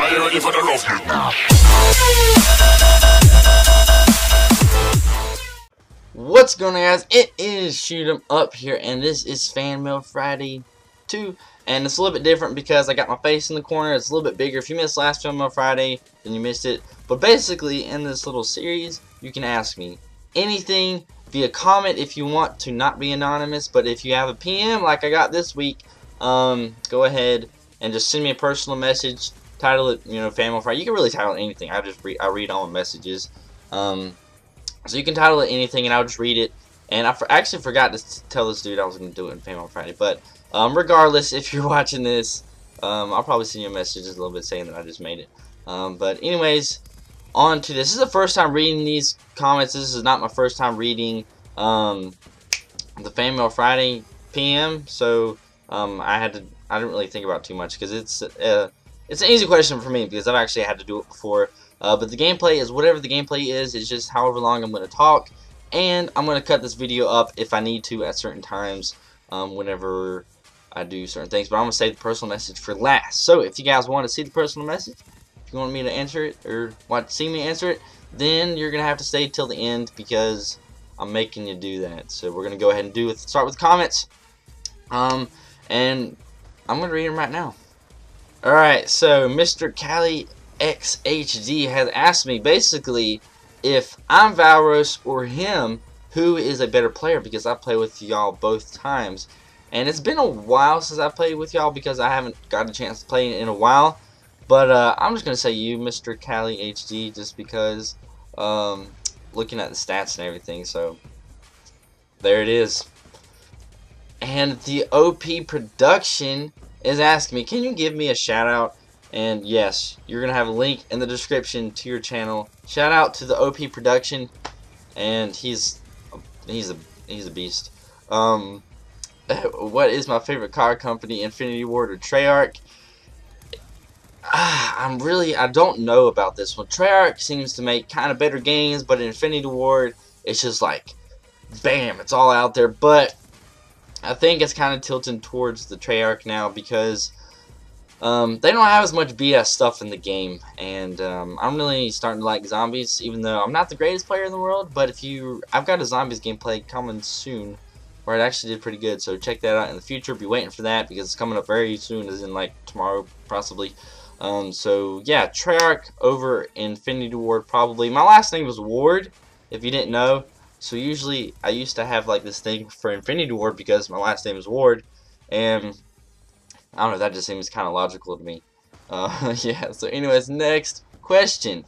Are you ready for the Ruffneck? What's going on, guys? It is Shoot 'em Up here, and this is Fan Mail Friday 2. And it's a little bit different because I got my face in the corner. It's a little bit bigger. If you missed last Fan Mail Friday, then you missed it. But basically, in this little series, you can ask me anything via comment if you want to not be anonymous. But if you have a PM like I got this week, go ahead and just send me a personal message. Title it, Fan Mail Friday. You can really title it anything. I read all the messages. So you can title it anything, and I'll just read it. And I actually forgot to tell this dude I was going to do it in Fan Mail Friday. But regardless, if you're watching this, I'll probably send you a message just a little bit saying that I just made it. But anyways, on to this. This is the first time reading these comments. This is not my first time reading the Fan Mail Friday PM. So I didn't really think about it too much because it's an easy question for me because I've actually had to do it before. But the gameplay is whatever the gameplay is. It's just however long I'm going to talk. And I'm going to cut this video up if I need to at certain times whenever I do certain things. But I'm going to save the personal message for last. So if you guys want to see the personal message, if you want me to answer it or want to see me answer it, then you're going to have to stay till the end because I'm making you do that. So we're going to go ahead and start with the comments. And I'm going to read them right now. Alright, so Mr. Cali XHD has asked me basically if I'm Valros or him, who is a better player, because I play with y'all both times. And it's been a while since I played with y'all because I haven't got a chance to play in a while. But I'm just going to say you, Mr. Cali HD, just because looking at the stats and everything. So there it is. And the OP Production is asking me, can you give me a shout out? And yes, you're going to have a link in the description to your channel. Shout out to the OP Production. And he's a beast. What is my favorite car company, Infinity Ward or Treyarch? I don't know about this one. Treyarch seems to make kind of better games, but Infinity Ward, it's just like, bam, it's all out there. But I think it's kind of tilting towards the Treyarch now because they don't have as much BS stuff in the game, and I'm really starting to like zombies, even though I'm not the greatest player in the world. But I've got a zombies gameplay coming soon, where it actually did pretty good. So check that out in the future. Be waiting for that because it's coming up very soon, as in like tomorrow, possibly. So yeah, Treyarch over Infinity Ward probably. My last name was Ward, if you didn't know. So usually I used to have like this thing for Infinity Ward because my last name is Ward, and I don't know, that just seems kind of logical to me. Yeah, so anyways, next question.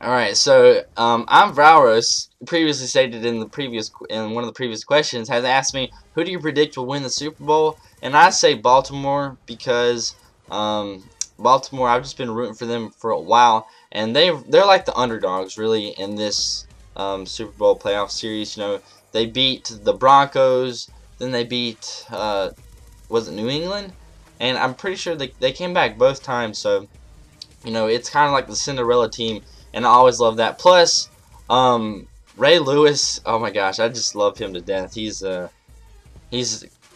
Alright, so I'm Valros, previously stated in one of the previous questions, has asked me, who do you predict will win the Super Bowl? And I say Baltimore because Baltimore, I've just been rooting for them for a while, and they're like the underdogs really in this Super Bowl playoff series. They beat the Broncos, then they beat was it New England? And I'm pretty sure they came back both times, so it's kind of like the Cinderella team, and I always love that. Plus, Ray Lewis, oh my gosh, I just love him to death. He's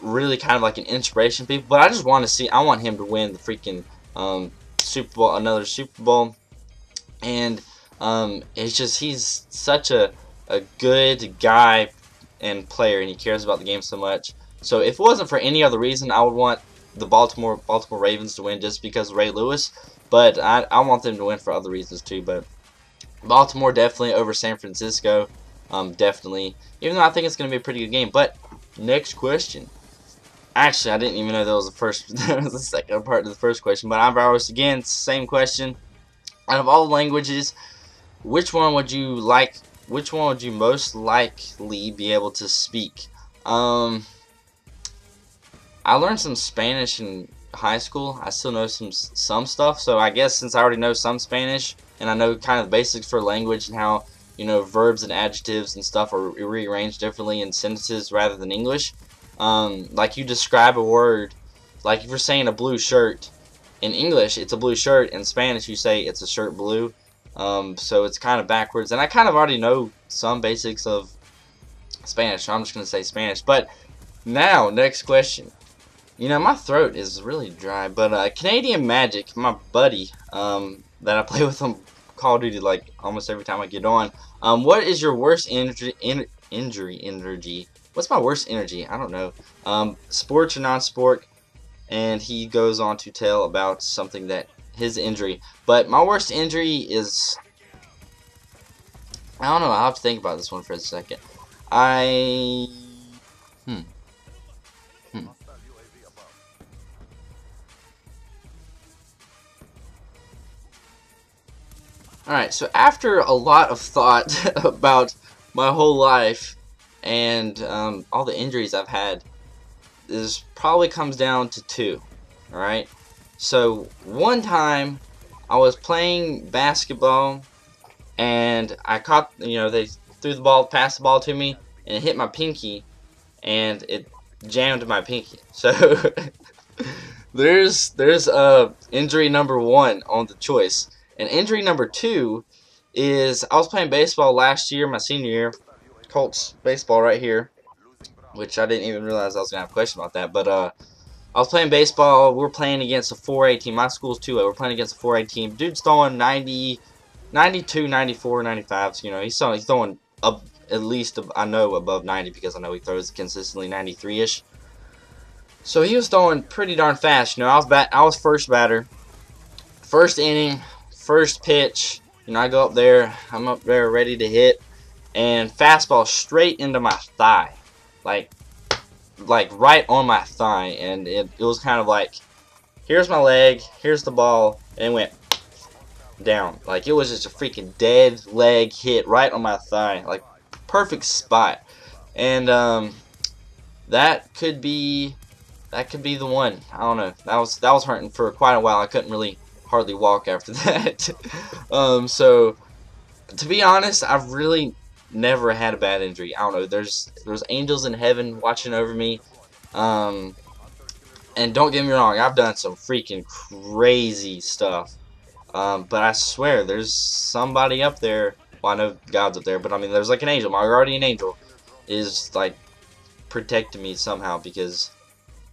really kind of like an inspiration to people, but I want him to win the freaking Super Bowl, another Super Bowl, and it's just he's such a good guy and player, and he cares about the game so much. So if it wasn't for any other reason, I would want the Baltimore Ravens to win just because of Ray Lewis, but I want them to win for other reasons too. But Baltimore definitely over San Francisco, definitely, even though I think it's going to be a pretty good game. But next question. Actually, I didn't even know that was the second part of the first question, but I'm Valros again. Same question. Out of all the languages, which one would you most likely be able to speak? I learned some Spanish in high school. I still know some stuff, so I guess since I already know some Spanish and I know kind of the basics for language and how verbs and adjectives and stuff are rearranged differently in sentences rather than English. Like you describe a word, like if you're saying a blue shirt in English, it's a blue shirt. In Spanish, you say it's a shirt blue. So it's kind of backwards, and I kind of already know some basics of Spanish, so I'm just gonna say Spanish. But now, next question. You know, my throat is really dry, but Canadian Magic, my buddy, that I play with on Call of Duty like almost every time I get on. What is your worst injury energy? What's my worst energy? I don't know. Sports or non-sport, and he goes on to tell about something that his injury. But my worst injury is, I don't know. I'll have to think about this one for a second. I hmm. Hmm. Alright, so after a lot of thought about my whole life and all the injuries I've had, this probably comes down to two. Alright, so one time I was playing basketball and I caught, they threw the ball, passed the ball to me, and it hit my pinky and it jammed my pinky. So there's injury number one on the choice. And injury number two is I was playing baseball last year, my senior year, Colts baseball right here, which I didn't even realize I was going to have a question about that. But I was playing baseball. We were playing against a 4A team. My school's 2A. We're playing against a 4A team. Dude's throwing 90, 92, 94, 95. So, he's throwing up at least, I know, above 90 because I know he throws consistently 93-ish. So he was throwing pretty darn fast. I was first batter, first inning. First pitch, I go up there, I'm up there ready to hit, and fastball straight into my thigh, like right on my thigh, and it was kind of like, here's my leg, here's the ball, and it went down. Like, it was just a freaking dead leg hit right on my thigh, like, perfect spot. And that could be the one. I don't know. That was hurting for quite a while. I couldn't really hardly walk after that. So to be honest, I've really never had a bad injury. I don't know. There's angels in heaven watching over me. And don't get me wrong, I've done some freaking crazy stuff. But I swear, there's somebody up there. Well, I know God's up there, but I mean, there's like an angel. My guardian angel is like protecting me somehow, because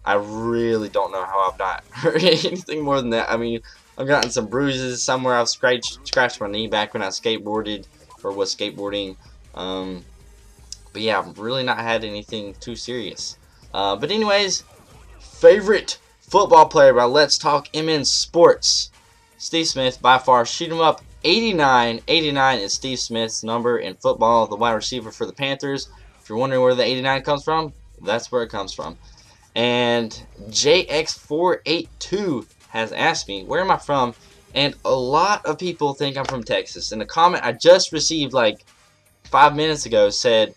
I really don't know how I've not heard anything more than that. I mean, I've gotten some bruises somewhere. I've scratched my knee back when I skateboarded or was skateboarding. But yeah, I've really not had anything too serious. But anyways, favorite football player by Let's Talk MN Sports, Steve Smith, by far. Shoot 'em up 89. 89 is Steve Smith's number in football, the wide receiver for the Panthers. If you're wondering where the 89 comes from, that's where it comes from. And JX482 has asked me, where am I from? And a lot of people think I'm from Texas. And the comment I just received like 5 minutes ago said,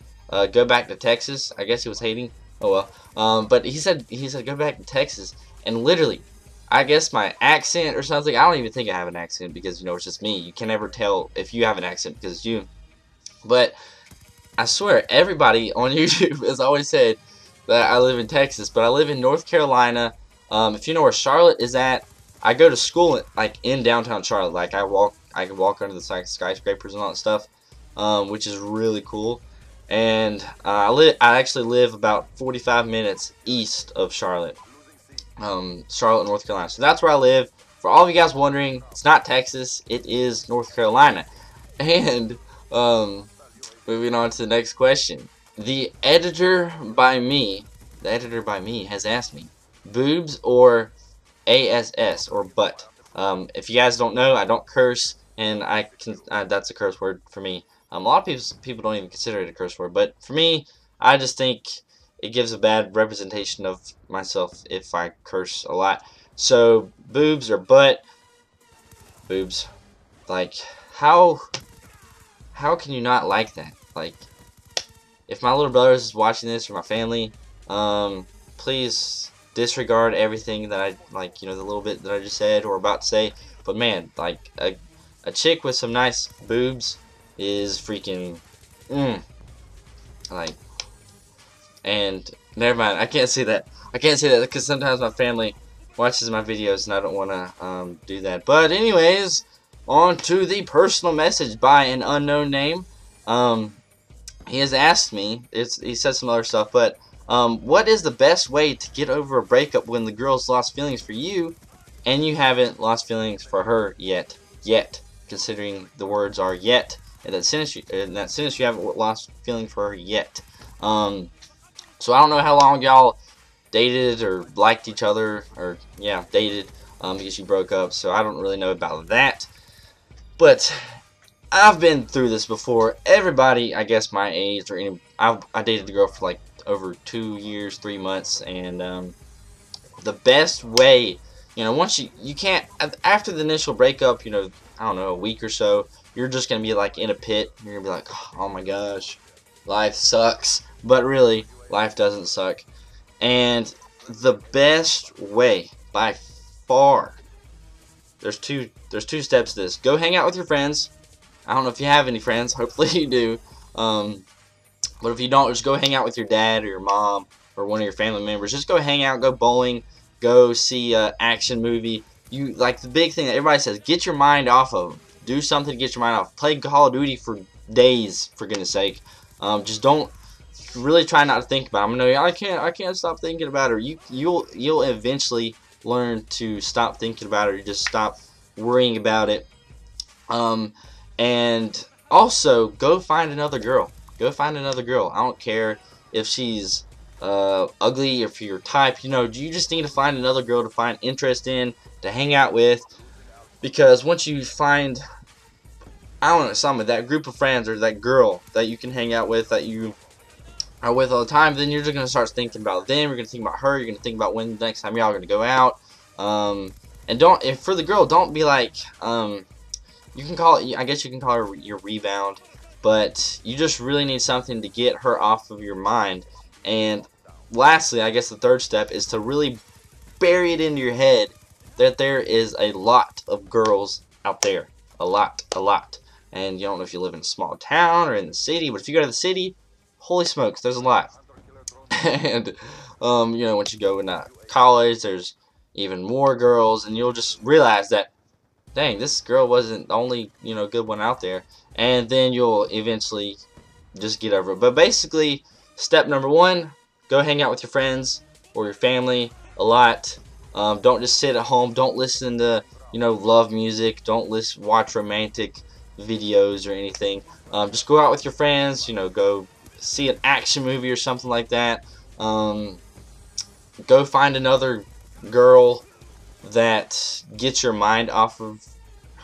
go back to Texas. I guess he was hating. Oh well. But he said go back to Texas. And literally, I guess my accent or something, I don't even think I have an accent, because it's just me. You can never tell if you have an accent because it's you. But I swear, everybody on YouTube has always said that I live in Texas, but I live in North Carolina. If you know where Charlotte is at, I go to school like in downtown Charlotte. Like I can walk under the skyscrapers and all that stuff, which is really cool. And I actually live about 45 minutes east of Charlotte, Charlotte, North Carolina. So that's where I live. For all of you guys wondering, it's not Texas, it is North Carolina. And moving on to the next question. The editor by me has asked me, boobs or ASS or butt. If you guys don't know, I don't curse, and that's a curse word for me. A lot of people don't even consider it a curse word, but for me, I just think it gives a bad representation of myself if I curse a lot. So boobs or butt? Boobs. Like, how can you not like that? Like, if my little brother is watching this, or my family, please disregard everything that I, like, the little bit that I just said or about to say. But man, like, a chick with some nice boobs is freaking, like, and never mind, I can't say that. I can't say that because sometimes my family watches my videos and I don't want to do that. But anyways, on to the personal message by an unknown name. He has asked me, he said some other stuff, but What is the best way to get over a breakup when the girl's lost feelings for you and you haven't lost feelings for her yet? Considering the words are yet in that sentence, you haven't lost feeling for her yet. So I don't know how long y'all dated or liked each other, or yeah, dated, because you broke up. So I don't really know about that. But I've been through this before. Everybody, I guess my age, or I dated a girl for like over 2 years, 3 months, and the best way, once you can't, after the initial breakup, I don't know, a week or so, you're just gonna be like in a pit. You're gonna be like, oh my gosh, life sucks. But really, life doesn't suck. And the best way, by far, there's two steps to this. Go hang out with your friends. I don't know if you have any friends. Hopefully you do. But if you don't, just go hang out with your dad or your mom or one of your family members. Just go hang out, go bowling, go see an action movie. Like the big thing that everybody says, get your mind off of them. Do something to get your mind off. Play Call of Duty for days, for goodness sake. Just don't really try not to think about it. I can't stop thinking about it. You'll eventually learn to stop thinking about it, or just stop worrying about it. And also go find another girl. Go find another girl. I don't care if she's ugly, if you're type. You just need to find another girl to find interest in, to hang out with. Because once you find, I don't know, that group of friends or that girl that you can hang out with, that you are with all the time, then you're just going to start thinking about them. You're going to think about her. You're going to think about when the next time y'all are going to go out. And for the girl, don't be like, you can call it, I guess you can call her your rebound, but you just really need something to get her off of your mind. And lastly, I guess the third step is to really bury it into your head that there is a lot of girls out there. A lot. And you don't know if you live in a small town or in the city, but if you go to the city, holy smokes, there's a lot. And, once you go into college, there's even more girls, and you'll just realize that, dang, this girl wasn't the only, good one out there. And then you'll eventually just get over it. But basically, step number 1, go hang out with your friends or your family a lot. Don't just sit at home. Don't listen to, love music. Don't watch romantic videos or anything. Just go out with your friends, go see an action movie or something like that. Go find another girl that gets your mind off of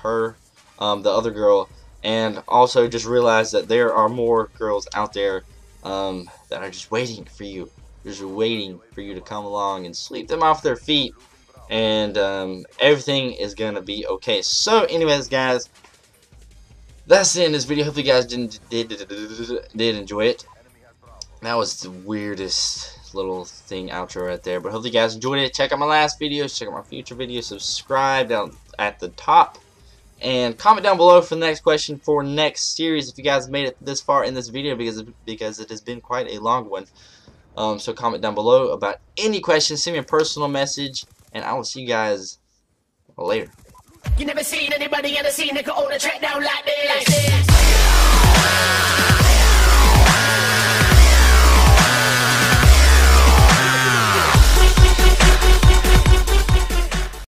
her, the other girl, and also just realize that there are more girls out there that are just waiting for you, to come along and sweep them off their feet, and everything is gonna be okay. So anyways, guys, that's the end of this video. Hopefully you guys did enjoy it. That was the weirdest little thing outro right there, but hopefully you guys enjoyed it. Check out my last videos, check out my future videos, subscribe down at the top, and comment down below for the next question for next series if you guys made it this far in this video, because it has been quite a long one. So comment down below about any questions, send me a personal message, and I will see you guys later. You never seen anybody in the scene that could hold a track down like